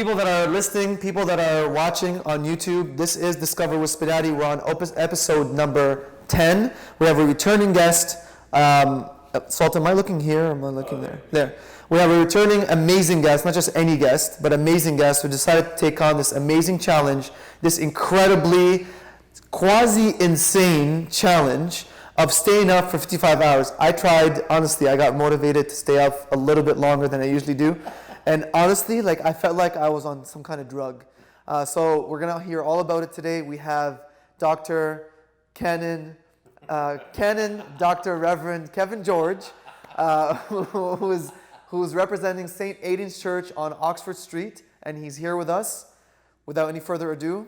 people that are listening, people that are watching on YouTube, this is Discover with Sbenati. We're on episode number 10. We have a returning guest. Salt, am I looking here or am I looking there? There. We have a returning amazing guest, not just any guest, but amazing guest who decided to take on this amazing challenge, this incredibly quasi-insane challenge of staying up for 55 hours. I tried, honestly, I got motivated to stay up a little bit longer than I usually do. And honestly, I felt like I was on some kind of drug. So we're going to hear all about it today. We have Dr. Dr. Reverend Kevin George, who's representing St. Aidan's Church on Oxford Street, and he's here with us. Without any further ado,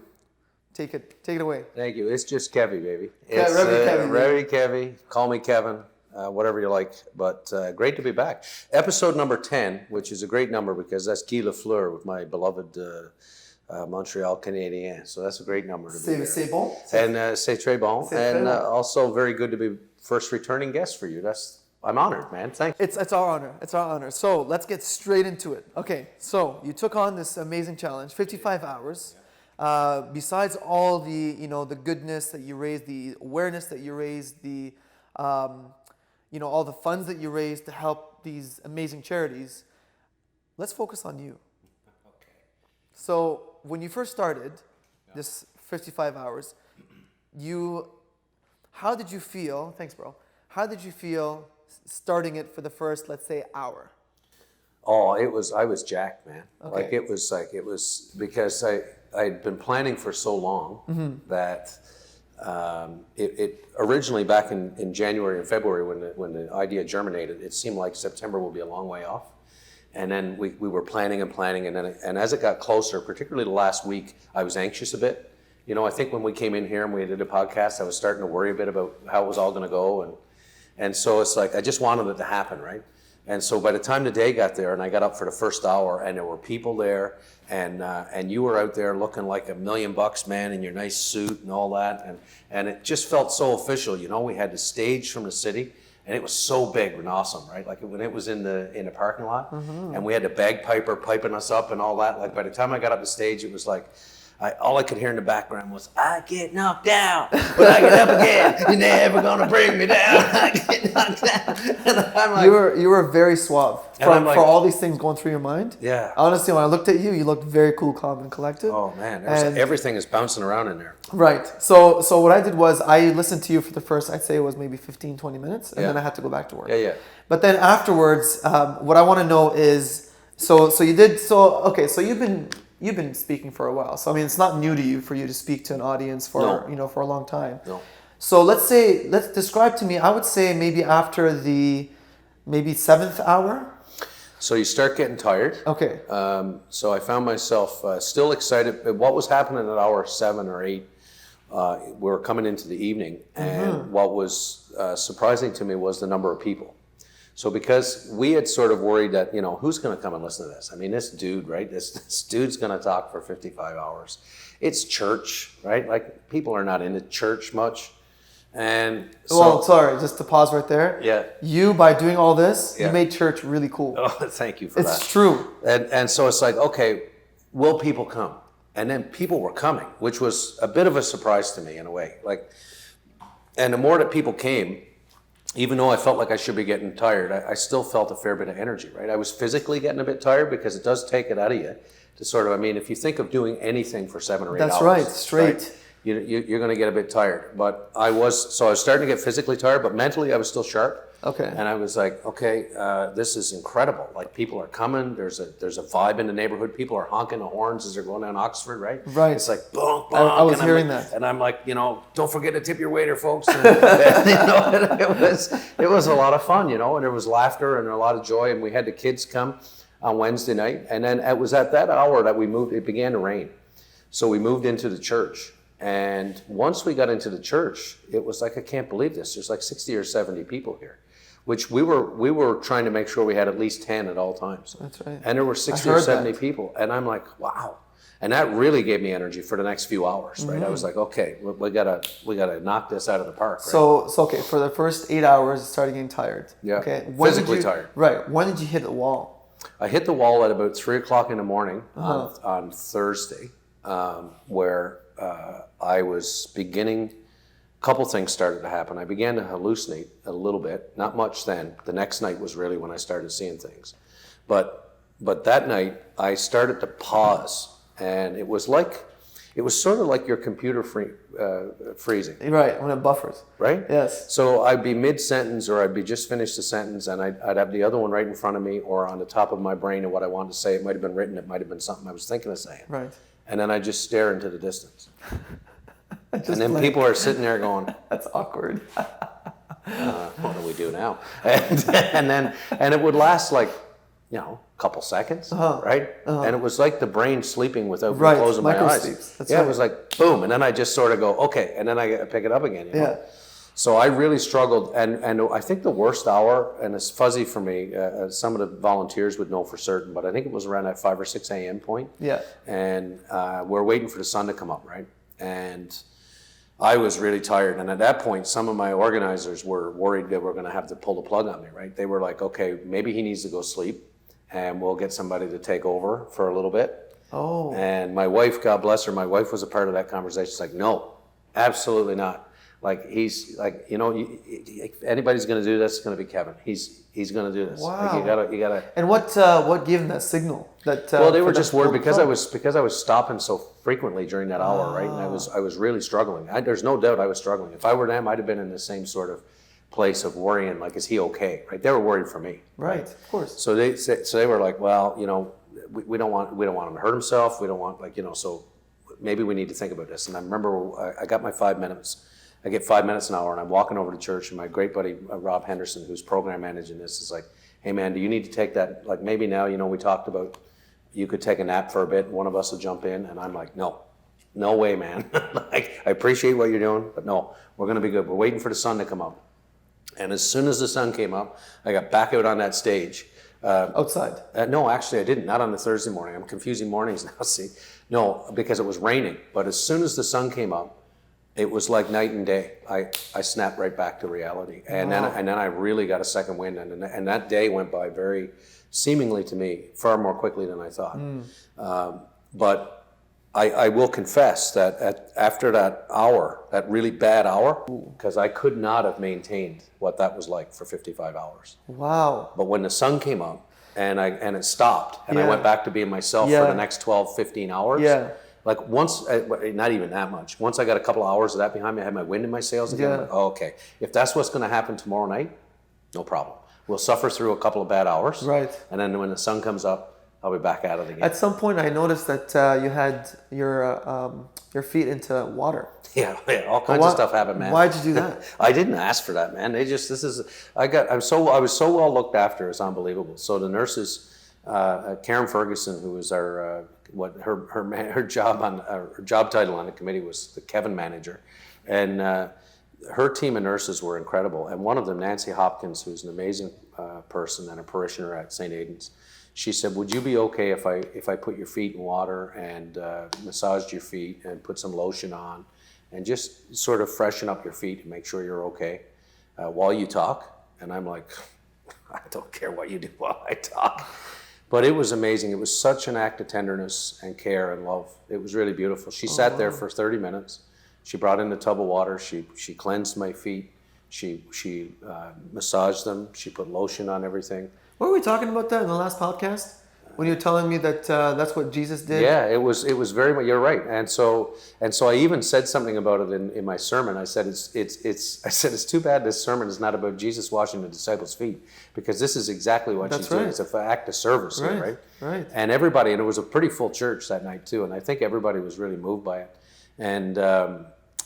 take it away. Thank you. It's just Kevy, baby. Yeah, It's Revy Kevy. Revy Kevy. Call me Kevin, whatever you like. But great to be back. Episode number 10, which is a great number because that's Guy Lafleur with my beloved Montreal Canadiens. So that's a great number to be. C'est bon. And c'est très bon. C'est And très bon. also very good to be first returning guest for you. I'm honored, man. Thank you. It's our honor. It's our honor. So let's get straight into it. Okay, so you took on this amazing challenge, 55 hours. Besides all the the goodness that you raised, the awareness that you raised, the all the funds that you raised to help these amazing charities, let's focus on you. Okay. So when you first started this 55 hours, how did you feel? Thanks, bro. How did you feel starting it for the first, let's say, hour? Oh, I was jacked, man. Okay. It was because I'd been planning for so long that it originally back in January and February when the idea germinated, it seemed like September will be a long way off. And then we were planning, and as it got closer, particularly the last week, I was anxious a bit. I think when we came in here and we did a podcast, I was starting to worry a bit about how it was all going to go, and so it's like I just wanted it to happen, right? And so by the time the day got there and I got up for the first hour and there were people there and you were out there looking like $1 million, man, in your nice suit and all that, and it just felt so official. We had the stage from the city. And it was so big and awesome, right? Like when it was in the parking lot, and we had the bagpiper piping us up and all that. Like by the time I got up the stage, it was like all I could hear in the background was, "I get knocked down, but I get up again. You're never gonna bring me down. I get knocked down." And I'm like, You were very suave for all these things going through your mind. Yeah. Honestly, when I looked at you, you looked very cool, calm, and collected. oh man, And- everything is bouncing around in there. Right. So what I did was I listened to you for the first, I'd say it was maybe 15, 20 minutes, and Yeah. then I had to go back to work. Yeah. But then afterwards, what I want to know is, so you've been speaking for a while. So I mean, it's not new to you for you to speak to an audience for No. for a long time. No. So let's describe to me. I would say maybe after the 7th hour. So you start getting tired. Okay. So I found myself still excited. What was happening at hour 7 or 8, we were coming into the evening, and what was surprising to me was the number of people. So because we had sort of worried that, who's going to come and listen to this? I mean, this dude, right? This dude's going to talk for 55 hours. It's church, right? Like people are not into church much. And so, Well, sorry, just to pause right there. Yeah. You, by doing all this, Yeah. you made church really cool. Oh, thank you for that. It's true. And so it's like, okay, will people come? And then people were coming, which was a bit of a surprise to me in a way. And the more that people came, even though I felt like I should be getting tired, I still felt a fair bit of energy, right? I was physically getting a bit tired because it does take it out of you to sort of, if you think of doing anything for 7 or 8 That's hours. right, straight. Right, you're going to get a bit tired. But I was starting to get physically tired, but mentally I was still sharp. Okay. And I was like, okay, this is incredible. Like people are coming. There's a vibe in the neighborhood. People are honking the horns as they're going down Oxford, right? Right. It's like bonk, bonk. I was and hearing that. And I'm like, don't forget to tip your waiter, folks. And, it was a lot of fun, and there was laughter and a lot of joy. And we had the kids come on Wednesday night. And then it was at that hour that it began to rain. So we moved into the church. And once we got into the church, it was like, I can't believe this. There's like 60 or 70 people here, which we were trying to make sure we had at least 10 at all times. That's right. And there were 60 or 70 people. And I'm like, wow. And that really gave me energy for the next few hours, right? I was like, okay, we gotta knock this out of the park, right? So okay, for the first 8 hours, it started getting tired. Yeah, Okay. physically tired. Right. When did you hit the wall? I hit the wall at about 3:00 in the morning on Thursday, where I was beginning. A couple things started to happen. I began to hallucinate a little bit, not much then. The next night was really when I started seeing things. But that night I started to pause, and it was sort of like your computer freezing. Right, when it buffers. Right? Yes. So I'd be mid-sentence, or I'd be just finished a sentence, and I'd have the other one right in front of me or on the top of my brain of what I wanted to say. It might have been written, it might have been something I was thinking of saying. Right. And then I just stare into the distance. And then people are sitting there going, that's awkward. what do we do now? And it would last like, a couple seconds, right? And it was like the brain sleeping without closing my eyes. That's yeah, right. It was like boom, and then I just sort of go, okay, and then I pick it up again. Yeah. So I really struggled, and I think the worst hour, and it's fuzzy for me, some of the volunteers would know for certain, but I think it was around that 5 or 6 a.m. point. Yeah. And we're waiting for the sun to come up, right? And I was really tired, and at that point, some of my organizers were worried that we're going to have to pull the plug on me, right? They were like, okay, maybe he needs to go sleep, and we'll get somebody to take over for a little bit. Oh. And my wife, God bless her, my wife was a part of that conversation. She's like, no, absolutely not. Like, he's like, if anybody's going to do this, it's going to be Kevin. He's going to do this. Wow. Like, you gotta. And what gave them that signal? Well, they were just worried because I was stopping so frequently during that hour, right? And I was really struggling. There's no doubt I was struggling. If I were them, I'd have been in the same sort of place of worrying, like, is he okay? Right? They were worried for me. Right, of course. So they were like, well, we don't want him to hurt himself. We don't want, so maybe we need to think about this. And I remember I got my 5 minutes. I get 5 minutes an hour, and I'm walking over to church, and my great buddy Rob Henderson, who's program managing this, is like, hey man, do you need to take that, like, maybe now, we talked about you could take a nap for a bit, and one of us will jump in. And I'm like, no way, man. Like, I appreciate what you're doing, but no, we're going to be good. We're waiting for the sun to come up. And as soon as the sun came up, I got back out on that stage. Outside? No, actually I didn't. Not on the Thursday morning. I'm confusing mornings now, see. No, because it was raining. But as soon as the sun came up, it was like night and day. I snapped right back to reality. And then I really got a second wind. And that day went by very, seemingly to me, far more quickly than I thought. But I will confess that after that hour, that really bad hour, because I could not have maintained what that was like for 55 hours. Wow. But when the sun came up and it stopped, and I went back to being myself for the next 12, 15 hours, like once, not even that much, once I got a couple of hours of that behind me, I had my wind in my sails again. Like, oh, okay, if that's what's going to happen tomorrow night, no problem. We'll suffer through a couple of bad hours. Right. And then when the sun comes up, I'll be back at it again. At some point, I noticed that you had your feet into water. Yeah, all kinds of stuff happened, man. Why'd you do that? I didn't ask for that, man. I was so well looked after. It's unbelievable. So the nurses, Karen Ferguson, who was our her job title on the committee was the Kevin manager, and her team of nurses were incredible. And one of them, Nancy Hopkins, who's an amazing person and a parishioner at St. Aidan's, she said, would you be okay if I put your feet in water and massaged your feet and put some lotion on and just sort of freshen up your feet and make sure you're okay while you talk? And I'm like, I don't care what you do while I talk. But it was amazing. It was such an act of tenderness and care and love. It was really beautiful. She sat there for 30 minutes. She brought in a tub of water. She cleansed my feet. She massaged them. She put lotion on everything. Were we talking about that in the last podcast? When you were telling me that that's what Jesus did? Yeah, it was very much, you're right. And so I even said something about it in my sermon. I said it's too bad this sermon is not about Jesus washing the disciples' feet, because this is exactly what she's doing. It's an act of service here, right? Right. And everybody, and it was a pretty full church that night too, and I think everybody was really moved by it.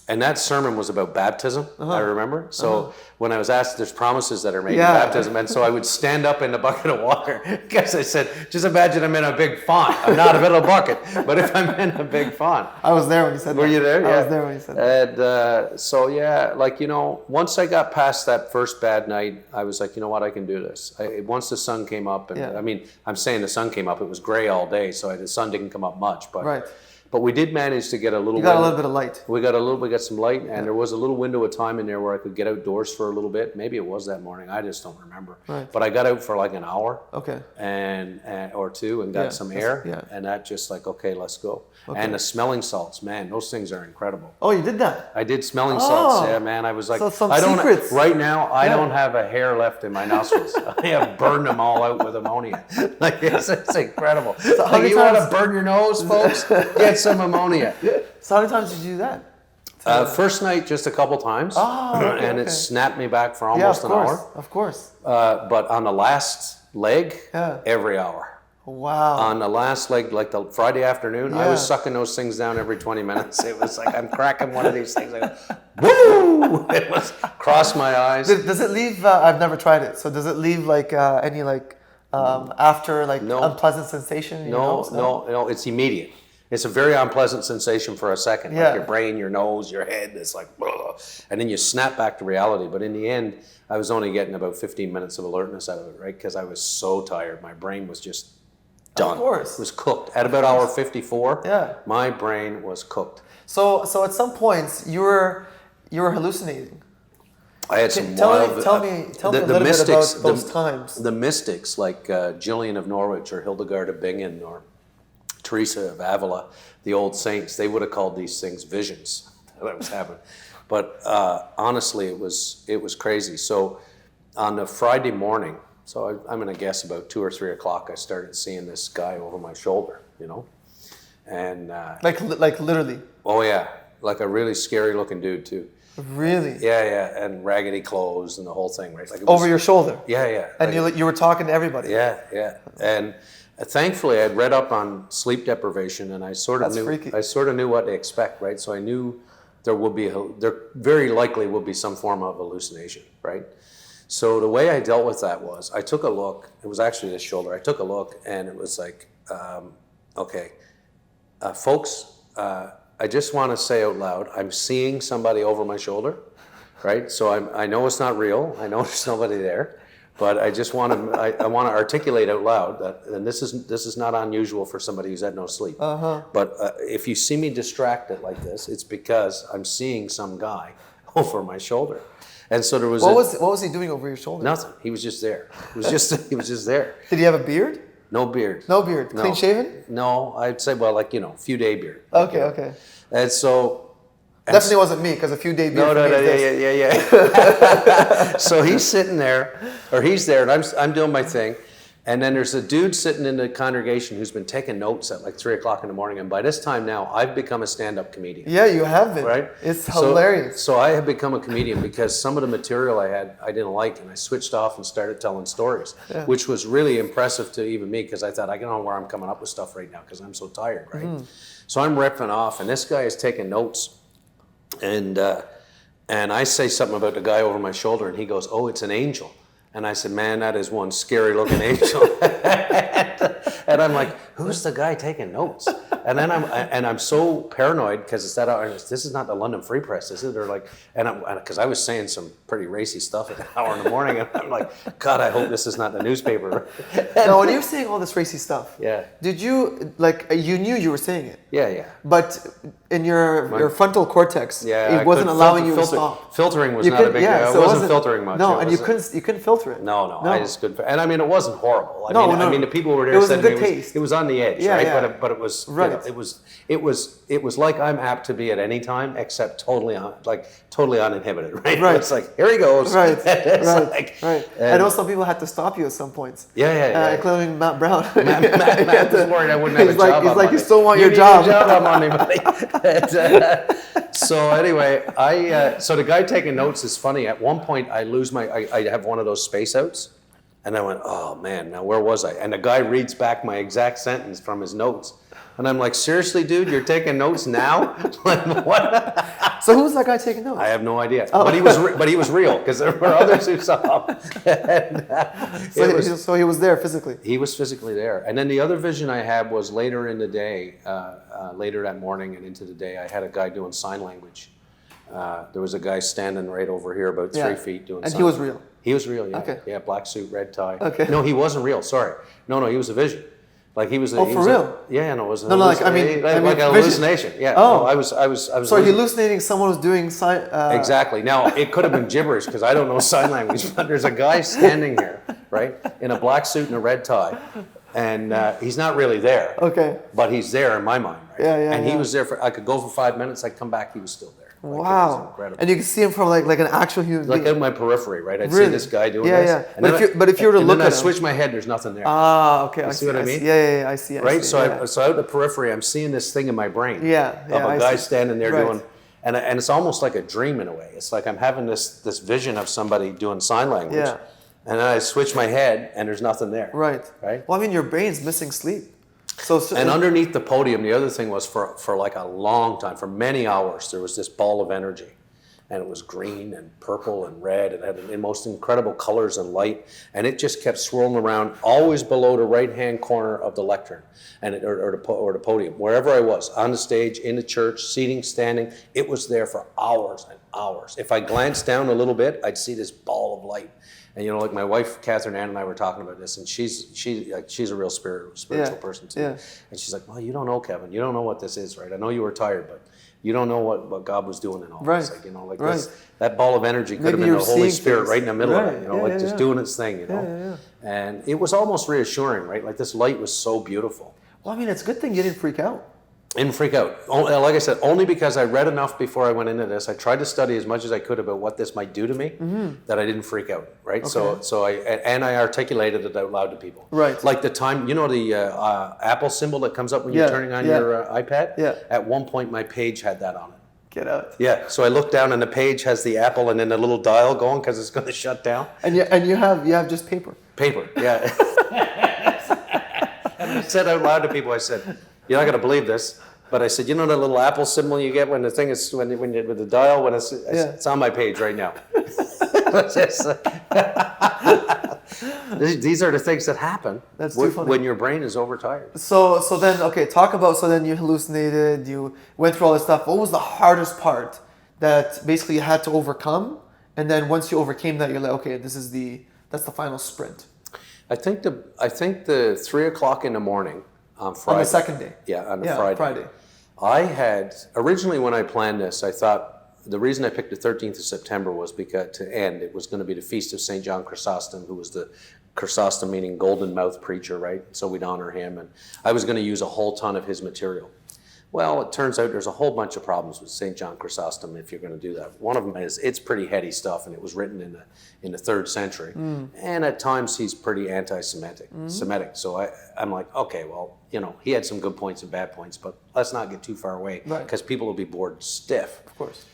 And that sermon was about baptism, I remember. So when I was asked, there's promises that are made in baptism. And so I would stand up in the bucket of water, because I said, just imagine I'm in a big font. I'm not a little bucket, but if I'm in a big font. I was there when you said that. Were you there? I was there when you said that. And so, once I got past that first bad night, I was like, you know what, I can do this. Once the sun came up, and I mean, I'm saying the sun came up, it was gray all day, so the sun didn't come up much. But right. But we did manage to get a little. You got a little bit of light. We got some light, and there was a little window of time in there where I could get outdoors for a little bit. Maybe it was that morning. I just don't remember. Right. But I got out for like an hour. Okay. And or two, and got some air. Yeah. And that just like, okay, let's go. Okay. And the smelling salts, man, those things are incredible. Oh, you did that? I did smelling salts. Yeah, man. I was like, So some I don't secrets. right now. I don't have a hair left in my nostrils. I have burned them all out with ammonia. Like it's incredible. So like, you want to burn your nose, folks? Get some ammonia. So how many times did you do that? First night, just a couple times, and it snapped me back for almost an hour. Of course. But on the last leg, every hour. Wow. On the last leg, like the Friday afternoon, I was sucking those things down every 20 minutes. It was like I'm cracking one of these things. I go, woo! It was cross my eyes. Does it leave? I've never tried it. So does it leave like any like after like unpleasant sensation? In your nose? No. It's immediate. It's a very unpleasant sensation for a second. Like your brain, your nose, your head. It's like, and then you snap back to reality. But in the end, I was only getting about 15 minutes of alertness out of it, right? Because I was so tired. My brain was just done. Of course. It was cooked. At about hour 54, my brain was cooked. So at some points you were hallucinating. I had some tell wild. me a little bit about those times. The mystics like Gillian of Norwich or Hildegard of Bingen or Teresa of Avila, the old saints, they would have called these things visions that was happening. But honestly, it was crazy. So on the Friday morning, so I'm going to guess about 2 or 3 o'clock, I started seeing this guy over my shoulder, and like literally. Oh yeah, like a really scary looking dude too. Really? Yeah, and raggedy clothes and the whole thing, right? Like it was, over your shoulder. Yeah. And you were talking to everybody. Yeah, and thankfully I'd read up on sleep deprivation, and I sort of knew what to expect, right? So I knew there very likely will be some form of hallucination, right? So the way I dealt with that was I took a look. It was actually this shoulder. I took a look, and it was like, folks, I just want to say out loud, I'm seeing somebody over my shoulder, right? So I know it's not real. I know there's nobody there, but I just want to I want to articulate out loud that, and this is not unusual for somebody who's had no sleep. But if you see me distracted like this, it's because I'm seeing some guy over my shoulder. And so there was what was he doing over your shoulder? Nothing. He was just there. He was just there. Did he have a beard? No beard. No beard. Clean shaven? No, I'd say a few day beard. Okay. And so definitely wasn't me, because a few day beard. Yeah. So he's sitting there, or he's there, and I'm doing my thing. And then there's a dude sitting in the congregation who's been taking notes at like 3 o'clock in the morning. And by this time now, I've become a stand-up comedian. Yeah, you have been. Right? It's hilarious. So I have become a comedian because some of the material I had, I didn't like. And I switched off and started telling stories, which was really impressive to even me, because I thought, I don't know where I'm coming up with stuff right now because I'm so tired, right? So I'm ripping off, and this guy is taking notes. And I say something about the guy over my shoulder, and he goes, "Oh, it's an angel." And I said, "Man, that is one scary looking angel." And I'm like, "Who's the guy taking notes?" And then I'm so paranoid because this is not the London Free Press, is it? Or like, because I was saying some pretty racy stuff at an hour in the morning, and I'm like, God, I hope this is not the newspaper. Now, when you're saying all this racy stuff, did you you knew you were saying it? Yeah. But in your frontal cortex, it wasn't allowing you to stop. Filtering was not a big deal. I wasn't filtering much. No, and you couldn't filter it. No, I just couldn't. And I mean, it wasn't horrible. I mean, the people who were there it was said a good taste. It was on the edge, right? But it was right. It was like I'm apt to be at any time, except totally uninhibited, right? Right. It's like, here he goes. Right. Right. I know some people had to stop you at some points. Yeah. Including Matt Brown. Matt was worried I wouldn't have a job. He's like, you still want your job. On Monday, buddy. So anyway, so the guy taking notes is funny. At one point, I have one of those space outs, and I went, oh man, now where was I? And the guy reads back my exact sentence from his notes, and I'm like, seriously, dude, you're taking notes now? Like what? So who's that guy taking notes? I have no idea, but he was real, because there were others who saw him. So he was there physically. He was physically there, and then the other vision I had was later in the day, later that morning and into the day. I had a guy doing sign language. There was a guy standing right over here, about 3 feet, doing. And sign he was real. He was real, yeah. Okay. Yeah, black suit, red tie. Okay. No, he wasn't real. Sorry. No, he was a vision. Like he was. Oh, for real? Yeah, no, it was. No, like I mean, like a hallucination. Yeah. Oh, no, I was. So hallucinating someone was doing sign. Exactly. Now it could have been gibberish because I don't know sign language. But there's a guy standing here, right, in a black suit and a red tie, and he's not really there. Okay. But he's there in my mind, right? Yeah. And he was there for. I could go for 5 minutes. I'd come back. He was still there. Like, wow. And you can see him from like an actual human being. Like in my periphery, right? I'd Really? see this guy doing Yeah, this. yeah. And But if you were to look then at I him, switch my head. There's nothing there. Ah, okay. I see what I mean? Yeah, I see. Right. See, So yeah. so out of the periphery, I'm seeing this thing in my brain. Yeah, Of a I guy see. standing there Right. doing, and it's almost like a dream in a way. It's like I'm having this vision of somebody doing sign language. Yeah. And then I switch my head, and there's nothing there. Right. Right. Well, I mean, your brain's missing sleep. So And underneath the podium, the other thing was for like a long time, for many hours, there was this ball of energy. And it was green and purple and red and had the most incredible colors and light. And it just kept swirling around, always below the right-hand corner of the lectern or the podium. Wherever I was, on the stage, in the church, seating, standing, it was there for hours and hours. If I glanced down a little bit, I'd see this ball of light. And you know, like my wife, Catherine Ann, and I were talking about this, and she's a real spiritual person too. Yeah. And she's like, well, you don't know, Kevin. You don't know what this is, right? I know you were tired, but you don't know what God was doing in all this. Like, you know, like this, that ball of energy could have been the Holy Spirit right in the middle of it, you know, like just doing its thing, you know. And it was almost reassuring, right? Like this light was so beautiful. Well, I mean, it's a good thing you didn't freak out. Didn't freak out. Like I said, only because I read enough before I went into this. I tried to study as much as I could about what this might do to me, that I didn't freak out, right? Okay. So I articulated it out loud to people. Right. Like the time, you know, the Apple symbol that comes up when you're turning on your iPad? Yeah. At one point, my page had that on it. Get out. Yeah. So I looked down and the page has the Apple and then the little dial going because it's going to shut down. And you have just paper. Paper, yeah. And I said out loud to people, I said, you're not going to believe this. But I said, you know that little Apple symbol you get when the thing is when you with the dial when it's on my page right now. These are the things that happen. That's too funny. When your brain is overtired. So then so then you hallucinated, you went through all this stuff. What was the hardest part that basically you had to overcome? And then once you overcame that, you're like, okay, that's the final sprint. I think the 3 o'clock in the morning on Friday. On the second day. Yeah, on the Friday. I had, originally when I planned this, I thought the reason I picked the 13th of September was because it was going to be the Feast of St. John Chrysostom, who was the Chrysostom meaning golden mouth preacher, right? So we'd honor him. And I was going to use a whole ton of his material. Well, it turns out there's a whole bunch of problems with St. John Chrysostom if you're going to do that. One of them is it's pretty heady stuff, and it was written in the 3rd century. And at times he's pretty anti-Semitic. So I'm like, okay, well, you know, he had some good points and bad points, but let's not get too far away because people will be bored stiff. Of course.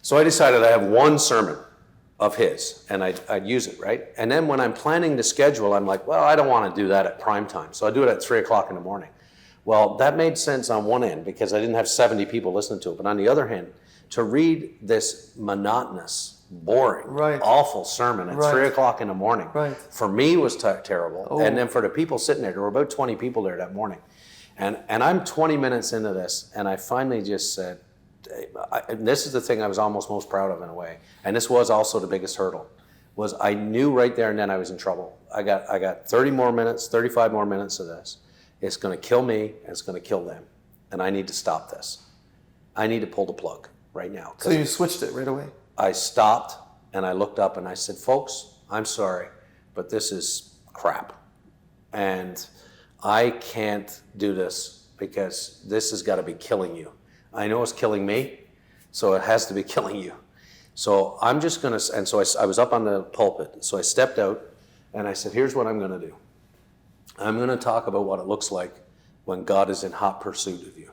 So I decided I have one sermon of his, and I'd use it, right? And then when I'm planning the schedule, I'm like, well, I don't want to do that at prime time, so I do it at 3 o'clock in the morning. Well, that made sense on one end because I didn't have 70 people listening to it. But on the other hand, to read this monotonous, boring, awful sermon at 3 o'clock in the morning, for me was terrible. Oh. And then for the people sitting there were about 20 people there that morning. And I'm 20 minutes into this, and I finally just said, and this is the thing I was almost most proud of in a way, and this was also the biggest hurdle, was I knew right there and then I was in trouble. I got 30 more minutes, 35 more minutes of this. It's going to kill me, and it's going to kill them. And I need to stop this. I need to pull the plug right now. So you switched it right away? I stopped, and I looked up, and I said, folks, I'm sorry, but this is crap. And I can't do this because this has got to be killing you. I know it's killing me, so it has to be killing you. So I'm just going to, and so I was up on the pulpit. So I stepped out, and I said, here's what I'm going to do. I'm going to talk about what it looks like when God is in hot pursuit of you,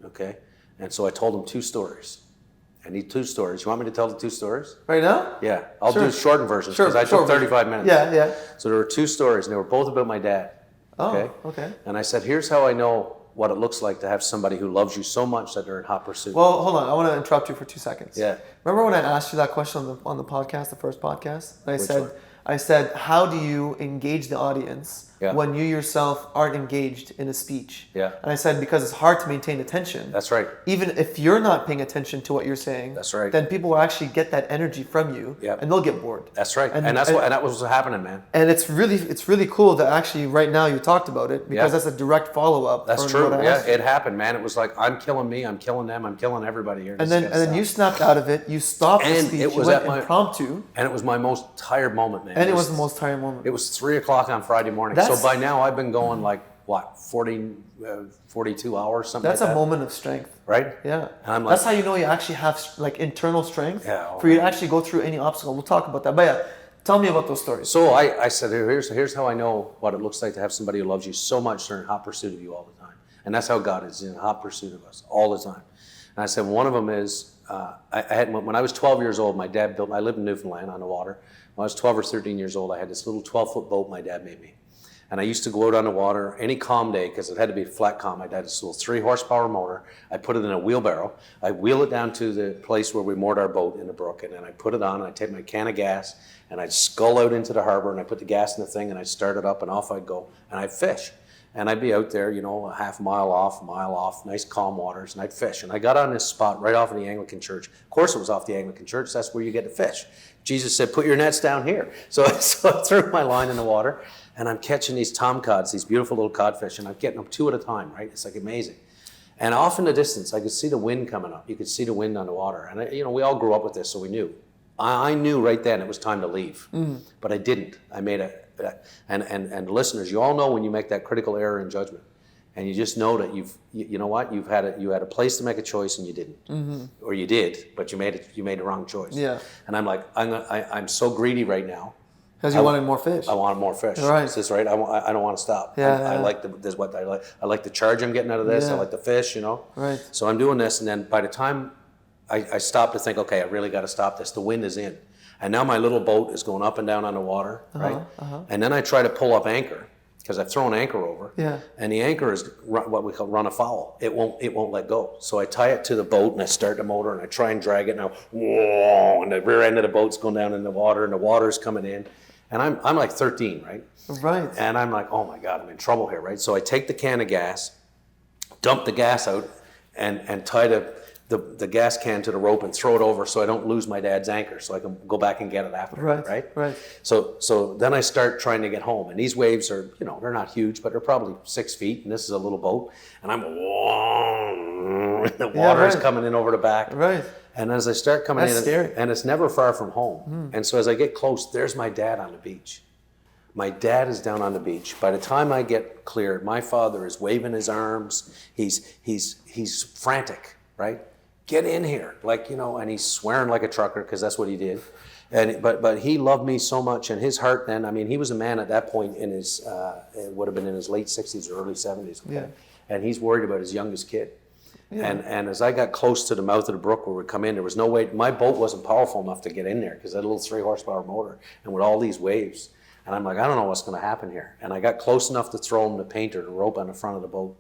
okay? And so I told him 2 stories. I need 2 stories. You want me to tell the 2 stories? Right now? Yeah. I'll do shortened versions because I took 35 minutes. Yeah. So there were 2 stories, and they were both about my dad, okay? Oh, okay. And I said, here's how I know what it looks like to have somebody who loves you so much that they're in hot pursuit. Well, hold on. I want to interrupt you for 2 seconds. Yeah. Remember when I asked you that question on the podcast, the first podcast? And I said, how do you engage the audience Yeah. when you yourself aren't engaged in a speech. Yeah. And I said, because it's hard to maintain attention. That's right. Even if you're not paying attention to what you're saying, That's right. then people will actually get that energy from you, Yeah. and they'll get bored. That's right. And that was what's happening, man. And it's really cool that actually right now you talked about it, because Yeah. that's a direct follow-up. That's from true. what I Yeah, asked you. it happened, man. It was like, I'm killing me, I'm killing them, I'm killing everybody here. And then you snapped out of it. You stopped the And speech. it was you went at my- impromptu, And it was my most tired moment, man. and it was the most tiring moment. It was 3 o'clock on Friday morning. That's- So by now I've been going like, what, 42 hours, something That's like a that. moment of strength. Right? Yeah. And I'm like- That's how you know you actually have like internal strength Yeah, for you to actually go through any obstacle. We'll talk about that. But yeah, tell me about those stories. So I said, here's how I know what it looks like to have somebody who loves you so much they're in hot pursuit of you all the time. And that's how God is, in hot pursuit of us all the time. And I said, one of them is, when I was 12 years old, my dad I lived in Newfoundland on the water. When I was 12 or 13 years old, I had this little 12-foot boat my dad made me. And I used to go out on the water any calm day, because it had to be flat calm. I had this little 3-horsepower motor. I put it in a wheelbarrow. I wheel it down to the place where we moored our boat in the brook, and then I put it on, and I take my can of gas, and I'd scull out into the harbor, and I put the gas in the thing, and I'd start it up, and off I'd go, and I'd fish. And I'd be out there, a half mile off, nice calm waters, and I'd fish. And I got on this spot right off of the Anglican church. Of course it was off the Anglican church, that's where you get to fish. Jesus said, put your nets down here. So I threw my line in the water, and I'm catching these tomcods, these beautiful little codfish, and I'm getting them 2 at a time, right? It's like amazing. And off in the distance, I could see the wind coming up. You could see the wind on the water. And we all grew up with this, so we knew. I knew right then it was time to leave, but I didn't. I made and listeners, you all know when you make that critical error in judgment, and you just know that you had a place to make a choice and you didn't, or you did, but you made the wrong choice. Yeah. And I'm like, I'm so greedy right now. Because you wanted more fish. I wanted more fish. Right. Is this right? I don't want to stop. Yeah, I yeah. like I like the charge I'm getting out of this. Yeah. I like the fish, Right. So I'm doing this, and then by the time I stop to think, okay, I really got to stop this. The wind is in. And now my little boat is going up and down on the water, right? And then I try to pull up anchor, because I've thrown anchor over. Yeah. And the anchor is what we call run afoul. It won't let go. So I tie it to the boat, and I start the motor, and I try and drag it. Now, whoa, and the rear end of the boat's going down in the water, and the water's coming in. And I'm like 13, right? Right. And I'm like, oh my God, I'm in trouble here, right? So I take the can of gas, dump the gas out, and tie the gas can to the rope and throw it over so I don't lose my dad's anchor, so I can go back and get it after, right? So then I start trying to get home, and these waves are, they're not huge, but they're probably 6 feet, and this is a little boat, and the water is coming in over the back. Right. And as I start coming That's in, scary. and it's never far from home. And so as I get close, there's my dad on the beach. My dad is down on the beach. By the time I get clear, my father is waving his arms. He's frantic, right? Get in here, and he's swearing like a trucker, because that's what he did. But he loved me so much, and his heart then, he was a man at that point in his, it would have been in his late 60s or early 70s. Okay? Yeah. And he's worried about his youngest kid. Yeah. And as I got close to the mouth of the brook where we come in, there was no way, my boat wasn't powerful enough to get in there, because I had a little 3-horsepower motor, and with all these waves. And I'm like, I don't know what's going to happen here. And I got close enough to throw him the painter, the rope on the front of the boat.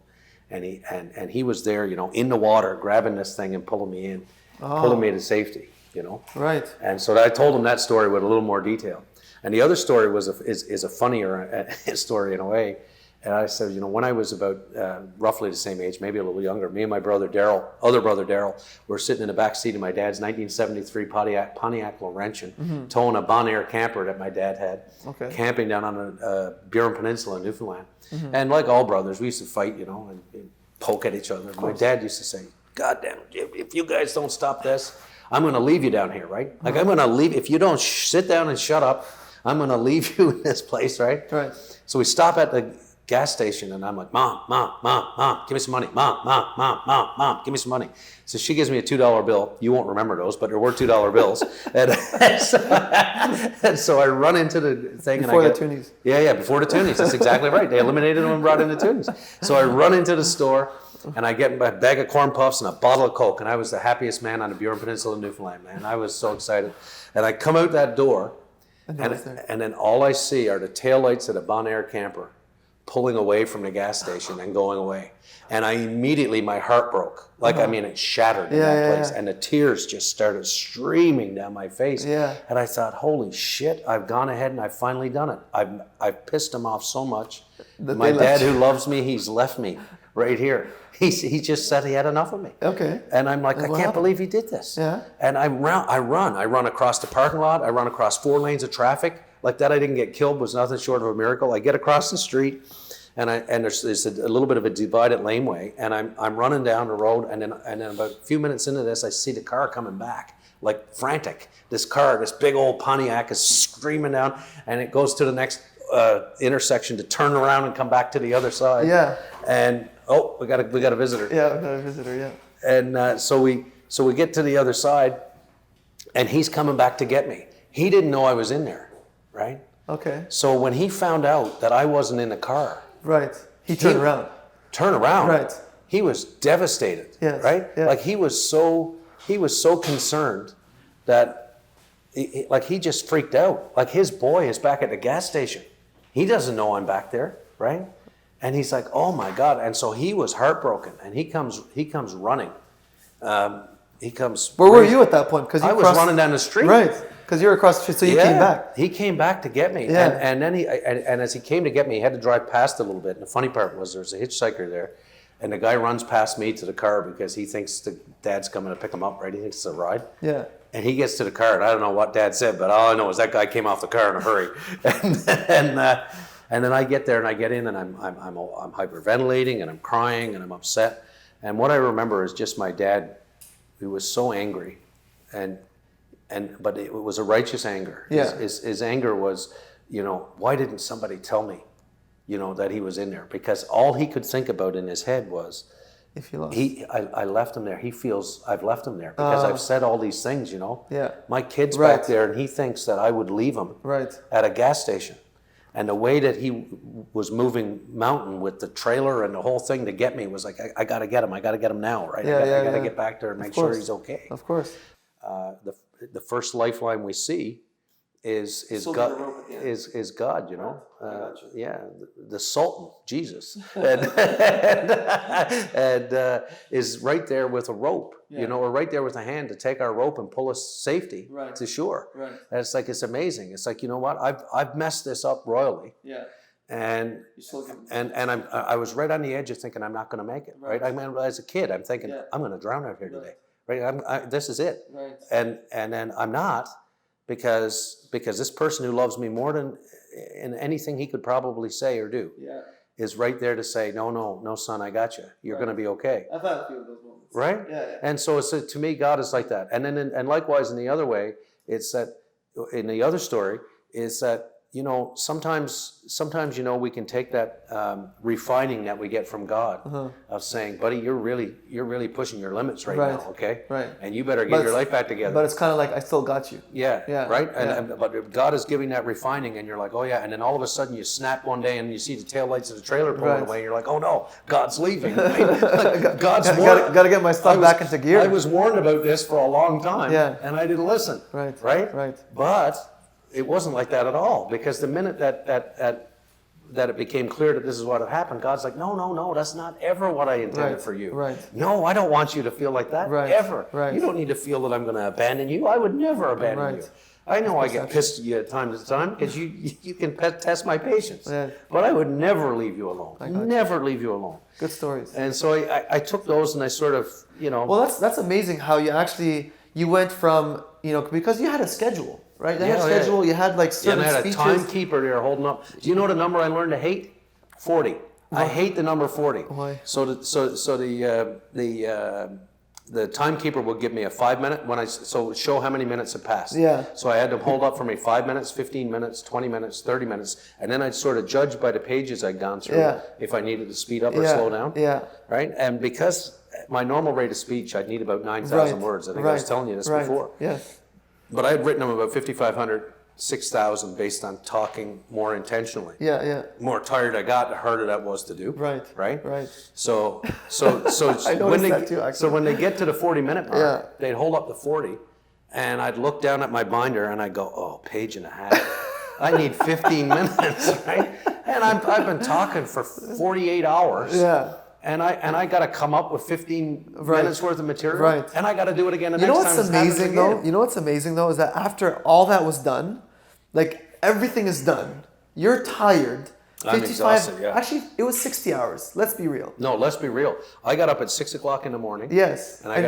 And he was there, in the water, grabbing this thing and pulling me in, pulling me to safety, Right. And so I told him that story with a little more detail. And the other story is a funnier story in a way. And I said, when I was about roughly the same age, maybe a little younger, me and my brother Daryl, other brother Daryl, were sitting in the back seat of my dad's 1973 Pontiac Laurentian, towing a Bon Air camper that my dad had, camping down on the Burin Peninsula in Newfoundland. And like all brothers, we used to fight, and poke at each other. My dad used to say, God damn it, if you guys don't stop this, I'm going to leave you down here, right? Like, I'm going to leave, if you don't sit down and shut up, I'm going to leave you in this place, right? Right. So we stop at the gas station, and I'm like, Mom, give me some money. Mom, give me some money. So she gives me a $2 bill. You won't remember those, but there were $2 bills. and so I run into the thing. Before the toonies. Yeah, before the toonies. That's exactly right. They eliminated them and brought in the toonies. So I run into the store, and I get a bag of corn puffs and a bottle of Coke, and I was the happiest man on the Burin Peninsula in Newfoundland, man. I was so excited. And I come out that door, and then all I see are the taillights of the Bon Air camper pulling away from the gas station and going away. And I immediately, my heart broke. It shattered in that place. And the tears just started streaming down my face. Yeah. And I thought, holy shit, I've gone ahead and I've finally done it. I've pissed him off so much. My dad who loves me, he's left me right here. He just said he had enough of me. Okay. And I'm like, And I what can't happened? believe he did this. Yeah. And I run across the parking lot. I run across 4 lanes of traffic. Like that I didn't get killed was nothing short of a miracle. I get across the street, and there's a little bit of a divided laneway, and I'm running down the road, and then about a few minutes into this, I see the car coming back, like frantic. This big old Pontiac is screaming down, and it goes to the next intersection to turn around and come back to the other side. Yeah. And we got a visitor. Yeah, we got a visitor. Yeah. And so we get to the other side, and he's coming back to get me. He didn't know I was in there, right? Okay. So when he found out that I wasn't in the car, Right. He turned around. Turn around. Right. He was devastated. Yes. Right. Yeah. Like he was so concerned that he just freaked out. Like his boy is back at the gas station. He doesn't know I'm back there, right? And he's like, oh my God. And so he was heartbroken, and he comes running. Where were you at that point? Because I was running down the street. Right. Because you were across the street, so you came back. He came back to get me. Yeah. And then as he came to get me, he had to drive past a little bit. And the funny part was there's a hitchhiker there, and the guy runs past me to the car because he thinks the dad's coming to pick him up, right? He thinks it's a ride. Yeah. And he gets to the car, and I don't know what Dad said, but all I know is that guy came off the car in a hurry. And then I get there, and I get in, and I'm hyperventilating, and I'm crying, and I'm upset. And what I remember is just my dad, who was so angry, but it was a righteous anger. Yeah. His anger was, why didn't somebody tell me, that he was in there? Because all he could think about in his head was, if you lost. I left him there. He feels I've left him there because I've said all these things, Yeah. My kid's Right. back there, and he thinks that I would leave him Right. at a gas station. And the way that he was moving mountain with the trailer and the whole thing to get me was like, I got to get him. I got to get him now, right? Yeah, I got to get back there and make sure he's okay. Of course. The first lifeline we see is Still God. got the rope at the end. Is God, gotcha. Yeah, the Sultan, Jesus, and is right there with a rope, or right there with a hand to take our rope and pull us safety to shore. Right. And it's amazing. It's like, you know what? I've messed this up royally. Yeah. And You still give I was right on the edge of thinking I'm not going to make it. Right. I mean, as a kid, I'm thinking I'm going to drown out here today. Right. This is it. Right. And then I'm not, because this person who loves me more than in anything he could probably say or do is right there to say, no, son, I got you. You're going to be okay. I've had a few of those moments. Right? Yeah. And so to me, God is like that. And then and likewise in the other way, it's that in the other story is that, sometimes we can take that refining that we get from God of saying, buddy, you're really pushing your limits right now, okay? Right. And you better get your life back together. But it's kind of like, I still got you. Yeah. Right? Yeah. But God is giving that refining, and you're like, oh yeah, and then all of a sudden you snap one day and you see the taillights of the trailer pulling away, and you're like, oh no, God's leaving. God's got to get my stuff back into gear. I was warned about this for a long time, and I didn't listen. Right. But it wasn't like that at all, because the minute that it became clear that this is what had happened, God's like, no, that's not ever what I intended for you. Right. No, I don't want you to feel like that, ever. Right. You don't need to feel that I'm going to abandon you. I would never abandon you. I know I get pissed at you at time to time because you can test my patience, but I would never leave you alone. Never leave you alone. Good stories. And so I took those and I sort of, Well, that's amazing how you went from, because you had a schedule. Right, you had a schedule. You had like certain speeches. I had a timekeeper there holding up. Do you know the number I learned to hate? 40. I hate the number 40. Why? So the timekeeper would give me a 5 minute show how many minutes had passed. Yeah. So I had to hold up for me 5 minutes, 15 minutes, 20 minutes, 30 minutes, and then I'd sort of judge by the pages I'd gone through if I needed to speed up or slow down. Yeah. Right, and because my normal rate of speech, I'd need about 9,000 words. I think I was telling you this before. Yes. But I had written them about 5,500, 6,000 based on talking more intentionally. Yeah. The more tired I got, the harder that was to do. Right. So I noticed that too, actually. So when they get to the 40-minute mark, they'd hold up the 40, and I'd look down at my binder and I'd go, oh, page and a half. I need 15 minutes, right? And I've been talking for 48 hours. Yeah. And I got to come up with 15 minutes worth of material, and I got to do it again the next time. You know what's amazing though is that after all that was done, like everything is done, you're tired, I'm exhausted, yeah. Actually, it was 60 hours. Let's be real. No, let's be real. I got up at 6 o'clock in the morning. Yes. And I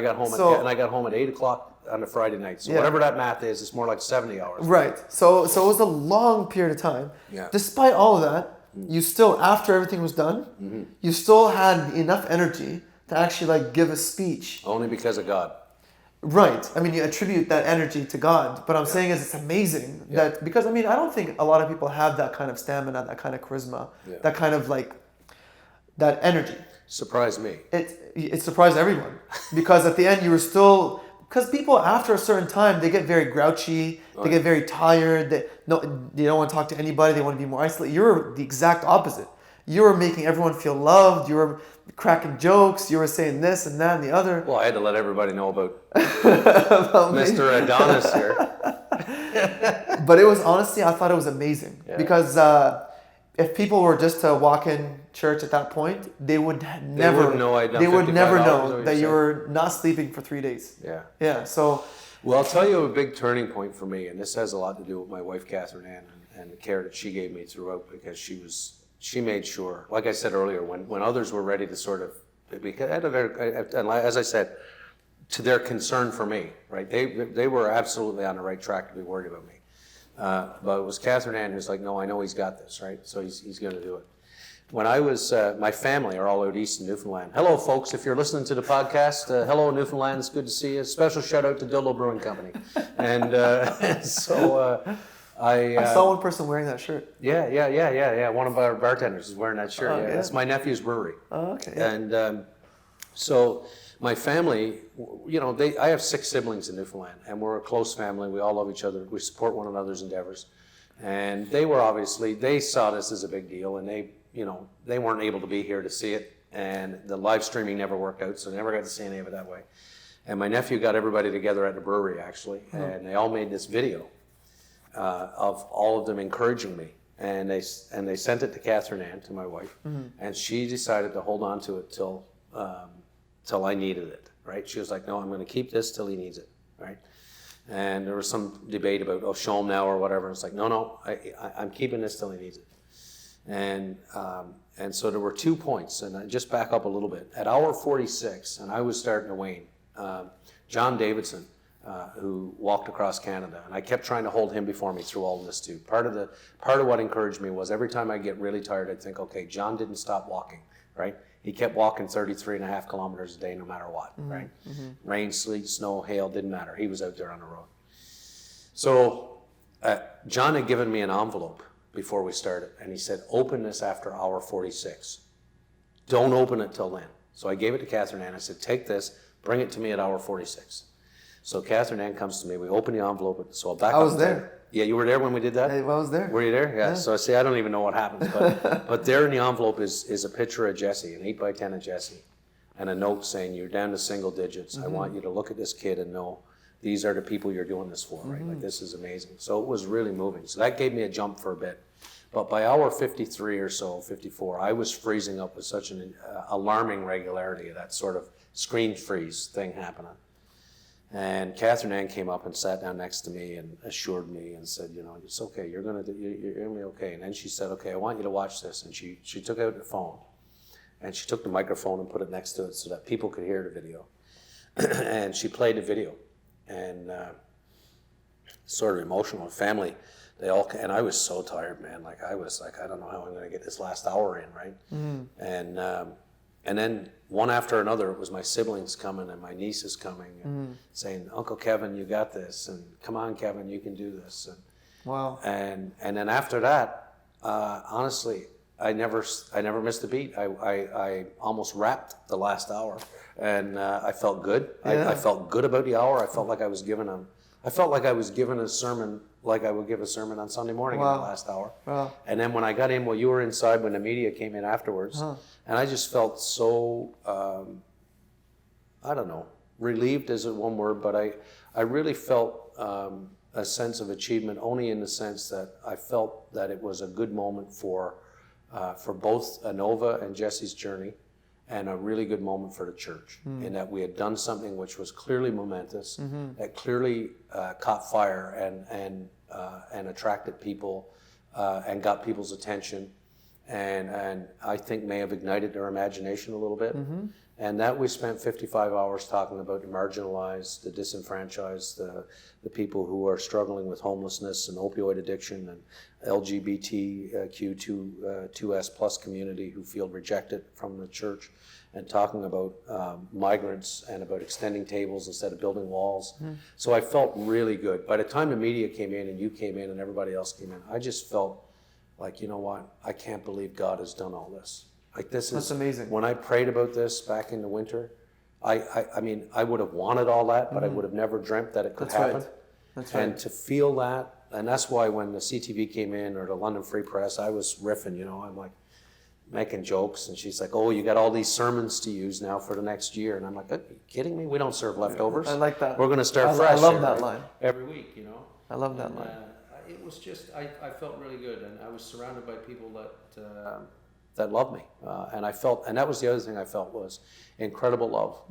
got home at 8 o'clock on a Friday night. So whatever that math is, it's more like 70 hours. Right. So it was a long period of time. Yeah. Despite all of that, you still, after everything was done, you still had enough energy to actually like give a speech. Only because of God. Right. I mean, you attribute that energy to God, but I'm saying is it's amazing that, because I mean, I don't think a lot of people have that kind of stamina, that kind of charisma, that kind of like, that energy. Surprised me. It surprised everyone, because at the end you were still, because people after a certain time, they get very grouchy, they get very tired, they don't want to talk to anybody, they want to be more isolated. You're the exact opposite. You were making everyone feel loved, you were cracking jokes, you were saying this and that and the other. Well, I had to let everybody know about Mr. Adonis here. But it was, honestly, I thought it was amazing. Because if people were just to walk in church at that point, they would never know that you were not sleeping for 3 days. Yeah. Yeah, so. Well, I'll tell you a big turning point for me, and this has a lot to do with my wife, Catherine Ann, and the care that she gave me throughout, because she made sure, like I said earlier, when others were ready to sort of, because and as I said, to their concern for me, right? They were absolutely on the right track to be worried about me. But it was Catherine Ann who's like, no, I know he's got this, right? So he's going to do it. When I was, my family are all out east in Newfoundland. Hello, folks. If you're listening to the podcast, hello, Newfoundland. It's good to see you. Special shout out to Dillo Brewing Company. And so I saw one person wearing that shirt. Yeah. One of our bartenders is wearing that shirt. Oh, yeah. That's my nephew's brewery. Oh, okay. And so my family, I have 6 siblings in Newfoundland, and we're a close family. We all love each other. We support one another's endeavors. And they saw this as a big deal, and they weren't able to be here to see it. And the live streaming never worked out, so they never got to see any of it that way. And my nephew got everybody together at the brewery, actually, and they all made this video of all of them encouraging me. And they sent it to Catherine Ann, to my wife, and she decided to hold on to it till I needed it, right? She was like, no, I'm going to keep this till he needs it, right? And there was some debate about, show him now or whatever. And it's like, no, I'm keeping this till he needs it. And so there were 2 points, and I just back up a little bit. At hour 46, and I was starting to wane, John Davidson, who walked across Canada, and I kept trying to hold him before me through all of this too. Part of what encouraged me was every time I get really tired, I'd think, okay, John didn't stop walking, right? He kept walking 33.5 kilometers a day no matter what, right? Rain, sleet, snow, hail, didn't matter. He was out there on the road. So John had given me an envelope before we started, and he said, open this after hour 46. Don't open it till then. So I gave it to Catherine Ann. I said, take this, bring it to me at hour 46. So Catherine Ann comes to me. We open the envelope. So I'll back up. I was there. Yeah, you were there when we did that? I was there. Were you there? Yeah. So I say, I don't even know what happens. But there in the envelope is a picture of Jesse, an 8x10 of Jesse, and a note saying, you're down to single digits. I want you to look at this kid and know these are the people you're doing this for, right? Like, this is amazing. So it was really moving. So that gave me a jump for a bit. But by hour 53 or so, 54, I was freezing up with such an alarming regularity, that sort of screen freeze thing happening. And Catherine Ann came up and sat down next to me and assured me and said, it's okay, you're gonna be okay. And then she said, okay, I want you to watch this. And she took out her phone, and she took the microphone and put it next to it so that people could hear the video. And she played the video, and sort of emotional. Family, and I was so tired, man. Like, I was like, I don't know how I'm gonna get this last hour in, right? And then one after another, it was my siblings coming and my nieces coming and saying, Uncle Kevin, you got this, and come on, Kevin, you can do this. And, wow. And then after that, honestly, I never missed a beat. I almost rapped the last hour, and I felt good. Yeah. I felt good about the hour. I felt like I was given a sermon like I would give a sermon on Sunday morning in the last hour. Wow. And then when I got in, you were inside when the media came in afterwards, and I just felt so, I don't know, relieved isn't one word, but I really felt a sense of achievement, only in the sense that I felt that it was a good moment for both Anova and Jesse's journey, and a really good moment for the church, in that we had done something which was clearly momentous, that clearly caught fire and attracted people and got people's attention, and I think may have ignited their imagination a little bit. And that we spent 55 hours talking about the marginalized, the disenfranchised, the people who are struggling with homelessness and opioid addiction, and LGBTQ2S plus community who feel rejected from the church, and talking about migrants and about extending tables instead of building walls. So I felt really good. By the time the media came in and you came in and everybody else came in, I just felt like, you know what, I can't believe God has done all this. Like this is, That's amazing. When I prayed about this back in the winter, I mean, I would have wanted all that, but I would have never dreamt that it could happen. Right. That's right. And to feel that, and that's why when the CTV came in or the London Free Press, I was riffing, you know, I'm like making jokes, and she's like, oh, you got all these sermons to use now for the next year. And I'm like, are you kidding me? We don't serve leftovers. I like that. We're going to start fresh. I love that line. Every week, you know. I love that line. It was just, I felt really good, and I was surrounded by people that loved me, and I felt, and that was the other thing I felt was incredible love.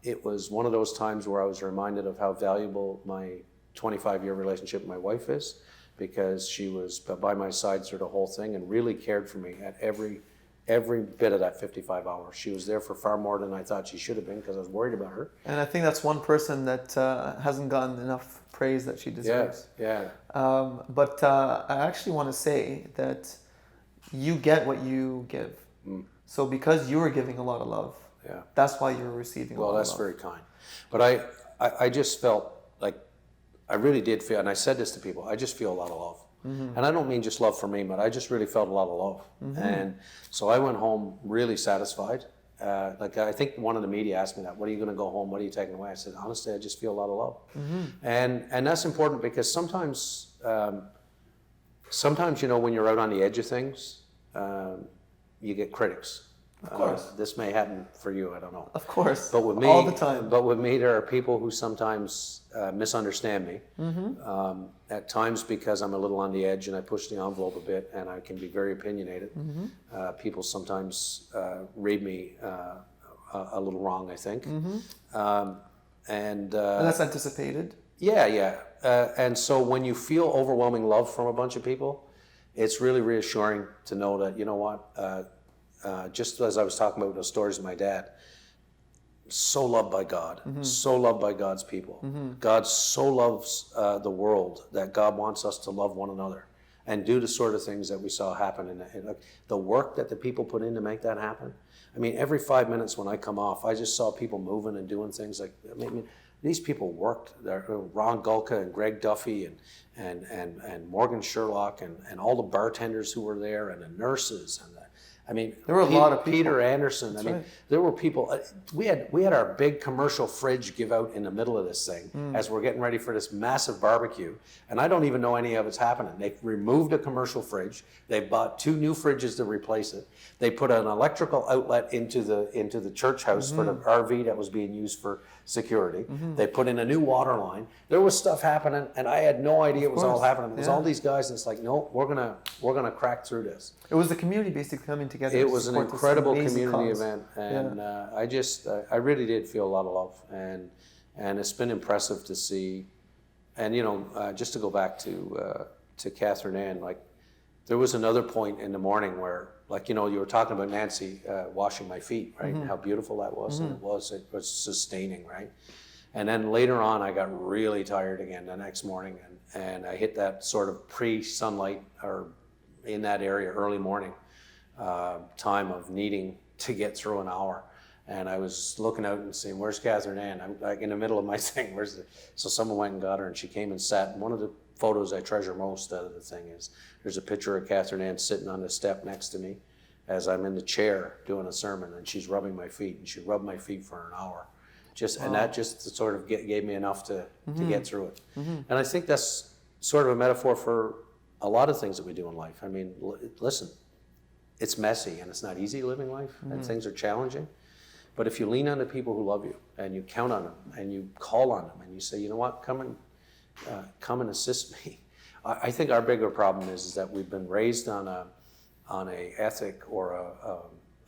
It was one of those times where I was reminded of how valuable my 25-year relationship with my wife is, because she was by my side through the whole thing and really cared for me at every bit of that 55 hours. She was there for far more than I thought she should have been, because I was worried about her. And I think that's one person that hasn't gotten enough praise that she deserves. Yeah. But I actually want to say that you get what you give. So because you were giving a lot of love, that's why you're receiving a lot of love. Well, that's very kind. But I just felt like, I really did feel, and I said this to people, I just feel a lot of love. And I don't mean just love for me, but I just really felt a lot of love. And so I went home really satisfied. Like I think one of the media asked me that, what are you going to go home, what are you taking away? I said, honestly, I just feel a lot of love. And that's important, because sometimes, you know, when you're out on the edge of things, you get critics. Of course. This may happen for you, I don't know. Of course. But with me, all the time. But with me, there are people who sometimes misunderstand me. At times, because I'm a little on the edge and I push the envelope a bit, and I can be very opinionated. People sometimes read me a little wrong, I think. And that's anticipated. Yeah. And so when you feel overwhelming love from a bunch of people, it's really reassuring to know that, you know what, just as I was talking about those stories of my dad, so loved by God, so loved by God's people. God so loves the world that God wants us to love one another and do the sort of things that we saw happen. In the work that the people put in to make that happen. I mean, every 5 minutes when I come off, I just saw people moving and doing things like, I mean, these people worked. Ron Gulka and Greg Duffy and Morgan Sherlock and all the bartenders who were there, and the nurses and there were a lot of people. Peter Anderson. That's right. There were people. We had our big commercial fridge give out in the middle of this thing as we're getting ready for this massive barbecue, and I don't even know any of it's happening. They removed a commercial fridge. They bought 2 new fridges to replace it. They put an electrical outlet into the church house for the RV that was being used for security. They put in a new water line. There was stuff happening, and I had no idea it was all happening. It was all these guys, and it's like, no, we're gonna crack through this. It was the community basically coming together. It was an incredible community event, and I really did feel a lot of love, and it's been impressive to see. And you know, just to go back to Catherine Ann, like there was another point in the morning where, like, you know, you were talking about Nancy washing my feet, right? And how beautiful that was, and it was sustaining, right? And then later on, I got really tired again the next morning, and I hit that sort of pre-sunlight or in that area early morning time of needing to get through an hour. And I was looking out and saying, where's Catherine Ann? I'm like in the middle of my thing. So someone went and got her, and she came and sat. And one of the photos I treasure most out of the thing is there's a picture of Catherine Ann sitting on the step next to me as I'm in the chair doing a sermon, and she's rubbing my feet, and she rubbed my feet for an hour. And that just sort of gave me enough to get through it. And I think that's sort of a metaphor for a lot of things that we do in life. I mean, listen, it's messy and it's not easy living life, and things are challenging. But if you lean on the people who love you, and you count on them, and you call on them, and you say, you know what, come and assist me. I think our bigger problem is that we've been raised on a ethic or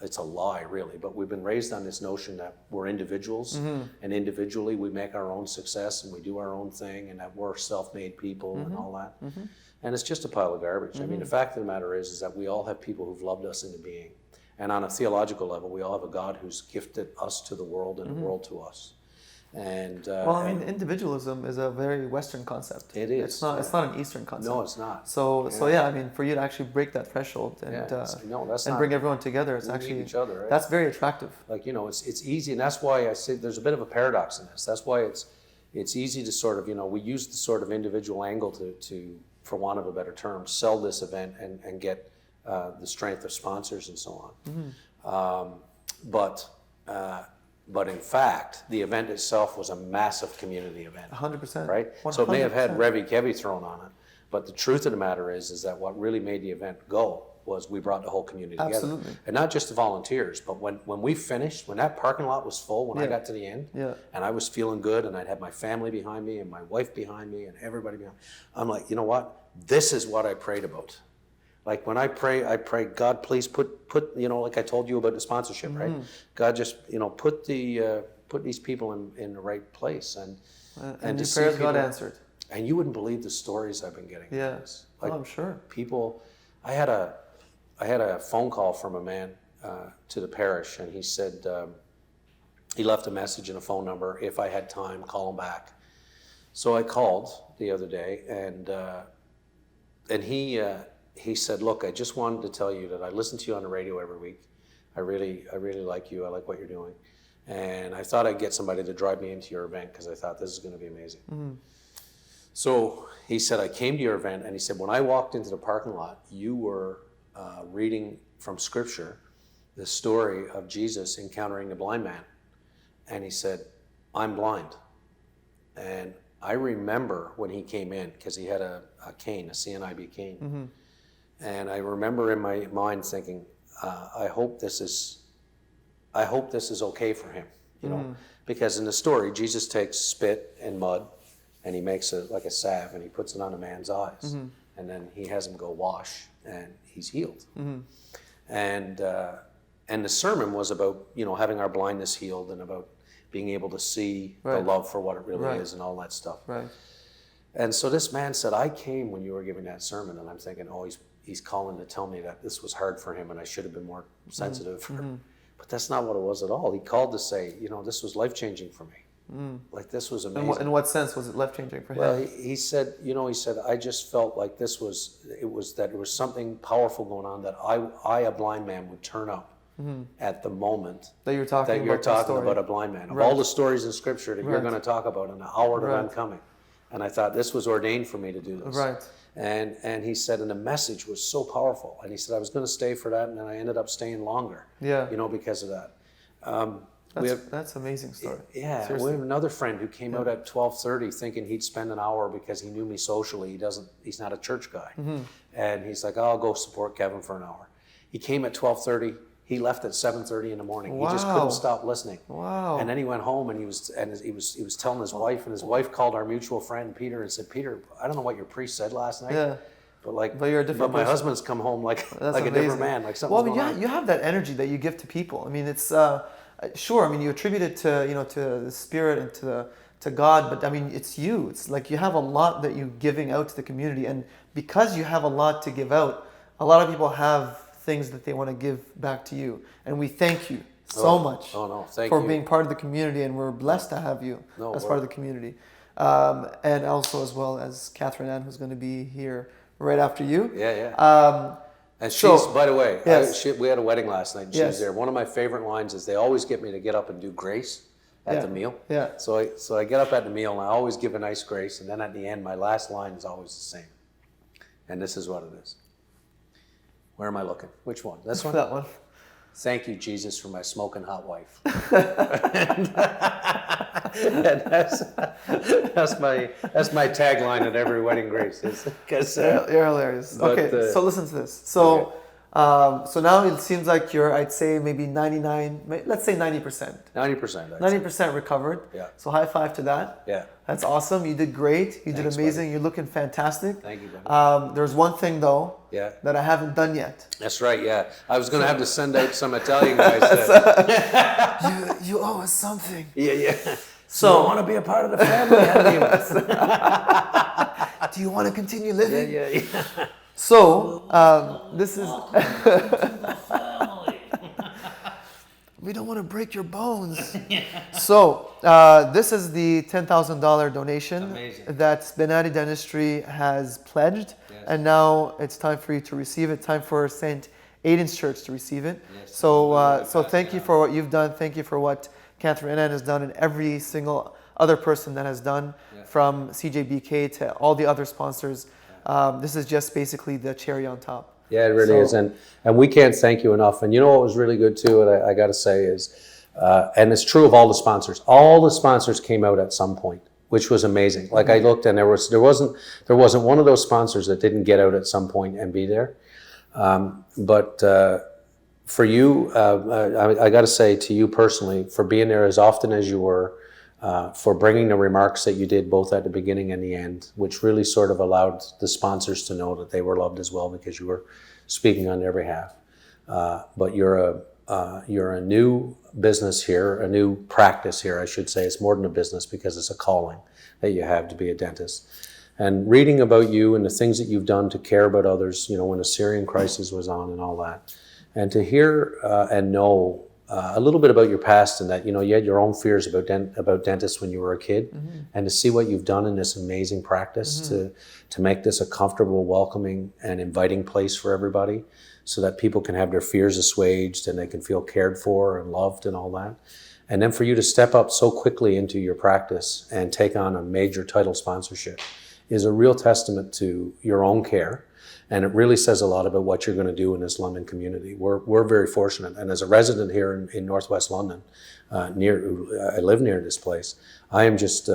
it's a lie really, but we've been raised on this notion that we're individuals and individually we make our own success and we do our own thing and that we're self-made people and all that. And it's just a pile of garbage. I mean, the fact of the matter is that we all have people who've loved us into being. And on a theological level, we all have a God who's gifted us to the world and the world to us. And well, I mean, individualism is a very Western concept. It is. It's not an Eastern concept. No, it's not. So yeah, I mean, for you to actually break that threshold and bring everyone together, it's actually each other, right? That's very attractive. Like, you know, it's easy, and that's why I say there's a bit of a paradox in this. That's why it's easy to sort of, you know, we use the sort of individual angle to for want of a better term, sell this event and get the strength of sponsors and so on. But in fact, the event itself was a massive community event. 100%. Right? 100%. So it may have had Revy Kevy thrown on it, but the truth of the matter is that what really made the event go was we brought the whole community together. Absolutely. And not just the volunteers, but when we finished, when that parking lot was full, when I got to the end, and I was feeling good, and I'd had my family behind me, and my wife behind me, and everybody behind me, I'm like, you know what? This is what I prayed about. Like when I pray, God, please put you know, like I told you about the sponsorship, right? God, just, you know, put these people in the right place, and your prayers got answered. And you wouldn't believe the stories I've been getting. Yeah, like, I'm sure. People, I had a phone call from a man to the parish, and he said he left a message and a phone number. If I had time, call him back. So I called the other day, and he said, look, I just wanted to tell you that I listen to you on the radio every week. I really like you. I like what you're doing. And I thought I'd get somebody to drive me into your event because I thought this is going to be amazing. So he said, I came to your event, and he said, when I walked into the parking lot, you were reading from Scripture the story of Jesus encountering the blind man. And he said, I'm blind. And I remember when he came in, because he had a cane, a CNIB cane. And I remember in my mind thinking, I hope this is okay for him, you know, because in the story, Jesus takes spit and mud, and he makes it like a salve, and he puts it on a man's eyes, and then he has him go wash, and he's healed. And the sermon was about, you know, having our blindness healed and about being able to see the love for what it really is and all that stuff. Right. And so this man said, I came when you were giving that sermon, and I'm thinking, oh, he's calling to tell me that this was hard for him and I should have been more sensitive. But that's not what it was at all. He called to say, you know, this was life-changing for me. Like, this was amazing. In what sense was it life-changing for him? Well, he said, I just felt like there was something powerful going on, that I, a blind man, would turn up at the moment that you're talking about a blind man. Of all the stories in Scripture that you're going to talk about in the hour that I'm coming. And I thought this was ordained for me to do this. Right. And he said, and the message was so powerful. And he said, I was going to stay for that, and then I ended up staying longer. Yeah. You know, because of that. That's an amazing story. Yeah. Seriously. We have another friend who came out at 12:30 thinking he'd spend an hour because he knew me socially. He's not a church guy. And he's like, I'll go support Kevin for an hour. He came at 12:30. He left at 7:30 in the morning. Wow. He just couldn't stop listening. Wow. And then he went home, and he was telling his wife, and his wife called our mutual friend Peter and said, Peter, I don't know what your priest said last night. But you're a different person. My husband's come home like a different man, like something's going on. You have that energy that you give to people. I mean, it's sure. I mean, you attribute it to the Spirit and to God, but I mean, it's you. It's like you have a lot that you're giving out to the community, and because you have a lot to give out, a lot of people have things that they want to give back to you, and we thank you so much for being part of the community, and we're blessed to have you as part of the community, and also as well as Catherine Ann, who's going to be here right after you. And she's, by the way, we had a wedding last night, and she was there. One of my favorite lines is, they always get me to get up and do grace at the meal. So I get up at the meal, and I always give a nice grace, and then at the end, my last line is always the same, and this is what it is. Where am I looking? Which one? This one? That one. Thank you, Jesus, for my smoking hot wife. and that's my tagline at every wedding grace. You're hilarious. Okay, so listen to this. So So now it seems like you're, I'd say maybe 99, let's say 90%. 90%. 90% recovered. Yeah. So high five to that. Yeah. That's awesome. You did great. You did Thanks, amazing. buddy. You're looking fantastic. Thank you, buddy. There's one thing though that I haven't done yet. That's right, yeah. I was going to have to send out some Italian guys that... You owe us something. Yeah. So I want to be a part of the family. do you want to continue living? Yeah. So, this is... We don't want to break your bones. So, this is the $10,000 donation that Sbenati Dentistry has pledged. Yes. And now it's time for you to receive it. Time for St. Aidan's Church to receive it. Yes. So thank you for what you've done. Thank you for what Catherine Ann has done and every single other person that has done, from CJBK to all the other sponsors. This is just basically the cherry on top. Yeah, it really is, and we can't thank you enough. And you know what was really good too, and I got to say is, and it's true of all the sponsors. All the sponsors came out at some point, which was amazing. Like I looked, and there wasn't one of those sponsors that didn't get out at some point and be there. But for you, I got to say to you personally, for being there as often as you were. For bringing the remarks that you did both at the beginning and the end, which really sort of allowed the sponsors to know that they were loved as well because you were speaking on their behalf. But you're a new business here, a new practice here, I should say. It's more than a business because it's a calling that you have to be a dentist. And reading about you and the things that you've done to care about others, you know, when the Syrian crisis was on and all that, and to hear and know a little bit about your past and that, you know, you had your own fears about dentists when you were a kid, and to see what you've done in this amazing practice to make this a comfortable, welcoming, and inviting place for everybody so that people can have their fears assuaged and they can feel cared for and loved and all that. And then for you to step up so quickly into your practice and take on a major title sponsorship is a real testament to your own care. And it really says a lot about what you're going to do in this London community. We're very fortunate. And as a resident here in Northwest London, I live near this place, I am just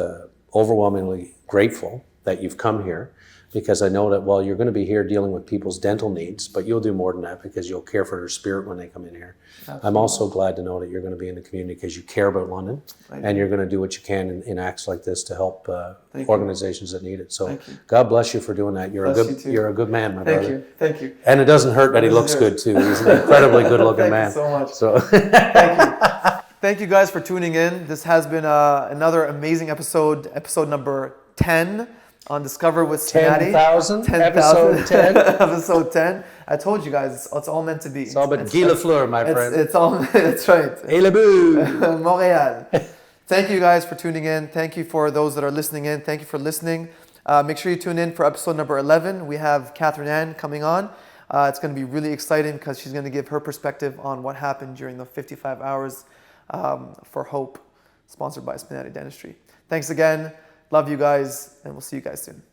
overwhelmingly grateful that you've come here, because I know that while you're going to be here dealing with people's dental needs, but you'll do more than that because you'll care for their spirit when they come in here. Absolutely. I'm also glad to know that you're going to be in the community because you care about London, and you're going to do what you can in acts like this to help organizations that need it. So God bless you for doing that. You're a good man, my brother. Thank you. And it doesn't hurt that he looks good too. He's an incredibly good looking man. Thank you so much. So thank you. Thank you guys for tuning in. This has been another amazing episode number 10. On Discover with Sbenati. 10,000? Episode 10? Episode 10. I told you guys, it's all meant to be. It's all but Guy Lafleur, my friend. It's all, that's right. Et le bout. Montréal. Thank you guys for tuning in. Thank you for those that are listening in. Thank you for listening. Make sure you tune in for episode number 11. We have Catherine Ann coming on. It's going to be really exciting because she's going to give her perspective on what happened during the 55 hours for Hope, sponsored by Sbenati Dentistry. Thanks again. Love you guys, and we'll see you guys soon.